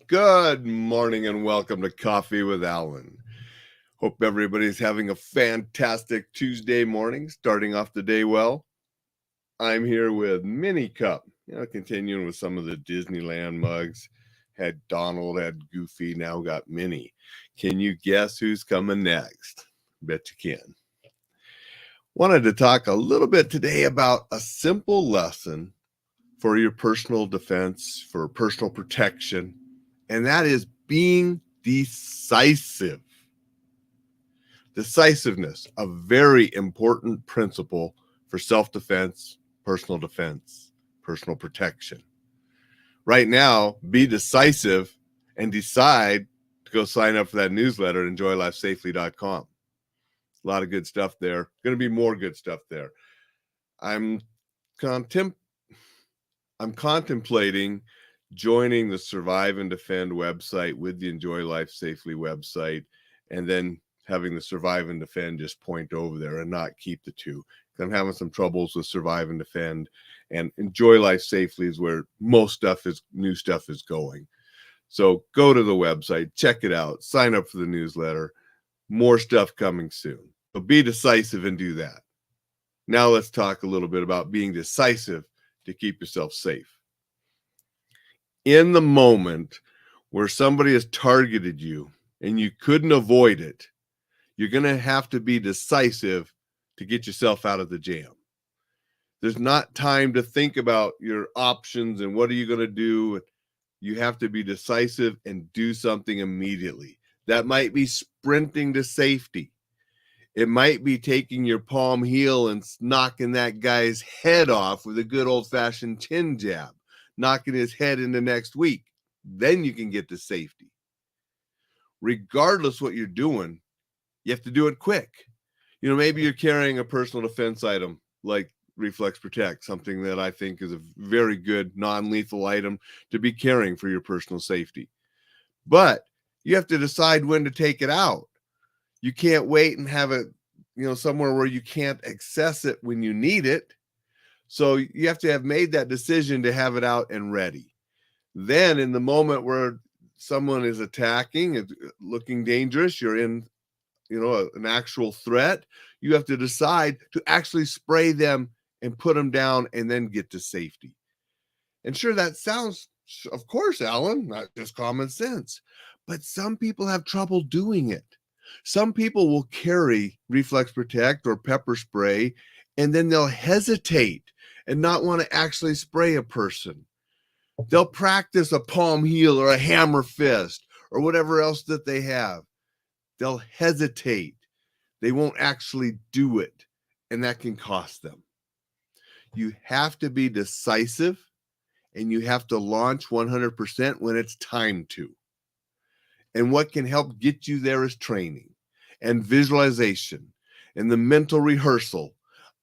Good morning and welcome to Coffee with Alain. Hope everybody's having a fantastic Tuesday morning, starting off the day well. I'm here with Mini Cup, continuing with some of the Disneyland mugs. Had Donald, had Goofy, now got Minnie. Can you guess who's coming next? Bet you can. Wanted to talk a little bit today about a simple lesson for your personal defense, for personal protection, and that is being decisive. Decisiveness, a very important principle for self-defense, personal protection. Right now, be decisive and decide to go sign up for that newsletter at enjoylifesafely.com. A lot of good stuff there. Going to be more good stuff there. I'm contemplating joining the Survive and Defend website with the Enjoy Life Safely website, and then having the Survive and Defend just point over there and not keep the two. I'm having some troubles with Survive and Defend, and Enjoy Life Safely is where most new stuff is going. So go to the website, check it out, sign up for the newsletter. More stuff coming soon. So be decisive and do that. Now let's talk a little bit about being decisive to keep yourself safe. In the moment where somebody has targeted you and you couldn't avoid it, you're going to have to be decisive to get yourself out of the jam. There's not time to think about your options and what are you going to do. You have to be decisive and do something immediately. That might be sprinting to safety. It might be taking your palm heel and knocking that guy's head off with a good old-fashioned chin jab, knocking his head into next week. Then you can get to safety. Regardless what you're doing, you have to do it quick. Maybe you're carrying a personal defense item like Reflex Protect, something that I think is a very good non-lethal item to be carrying for your personal safety. But you have to decide when to take it out. You can't wait and have it, somewhere where you can't access it when you need it. So you have to have made that decision to have it out and ready. Then in the moment where someone is attacking, looking dangerous, you're in, an actual threat, you have to decide to actually spray them and put them down and then get to safety. And sure, that sounds, of course, Alan, not just common sense, but some people have trouble doing it. Some people will carry Reflex Protect or pepper spray, and then they'll hesitate and not want to actually spray a person. They'll practice a palm heel or a hammer fist or whatever else that they have. They'll hesitate. They won't actually do it, and that can cost them. You have to be decisive, and you have to launch 100% when it's time to. And what can help get you there is training and visualization and the mental rehearsal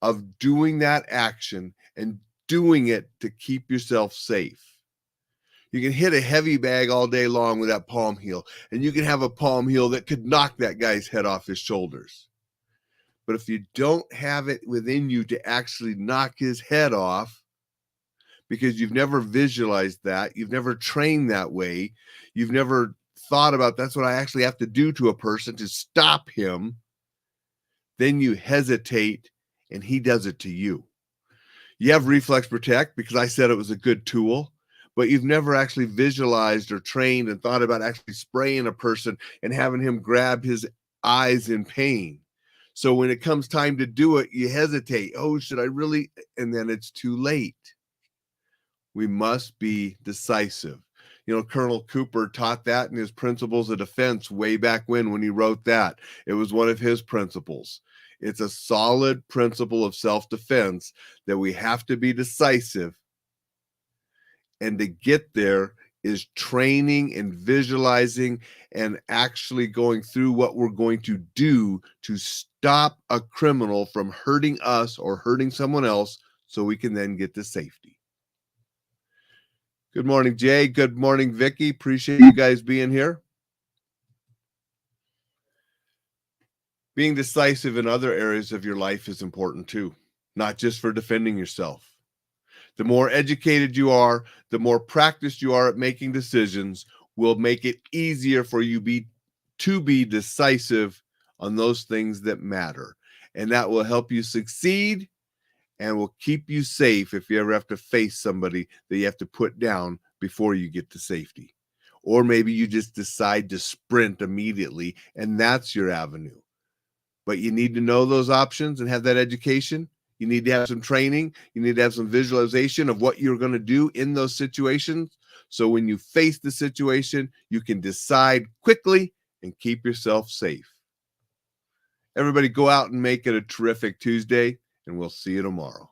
of doing that action and doing it to keep yourself safe. You can hit a heavy bag all day long with that palm heel, and you can have a palm heel that could knock that guy's head off his shoulders. But if you don't have it within you to actually knock his head off, because you've never visualized that, you've never trained that way, you've never thought about that's what I actually have to do to a person to stop him, then you hesitate and he does it to you. You have Reflex Protect because I said it was a good tool, but you've never actually visualized or trained and thought about actually spraying a person and having him grab his eyes in pain. So when it comes time to do it, you hesitate. Oh, should I really? And then it's too late. We must be decisive. Colonel Cooper taught that in his Principles of Defense way back when he wrote that. It was one of his principles. It's a solid principle of self-defense that we have to be decisive. And to get there is training and visualizing and actually going through what we're going to do to stop a criminal from hurting us or hurting someone else so we can then get to safety. Good morning, Jay. Good morning, Vicky. Appreciate you guys being here. Being decisive in other areas of your life is important too, not just for defending yourself. The more educated you are, the more practiced you are at making decisions, will make it easier for you to be decisive on those things that matter. And that will help you succeed and will keep you safe if you ever have to face somebody that you have to put down before you get to safety. Or maybe you just decide to sprint immediately, and that's your avenue. But you need to know those options and have that education. You need to have some training. You need to have some visualization of what you're going to do in those situations. So when you face the situation, you can decide quickly and keep yourself safe. Everybody go out and make it a terrific Tuesday, and we'll see you tomorrow.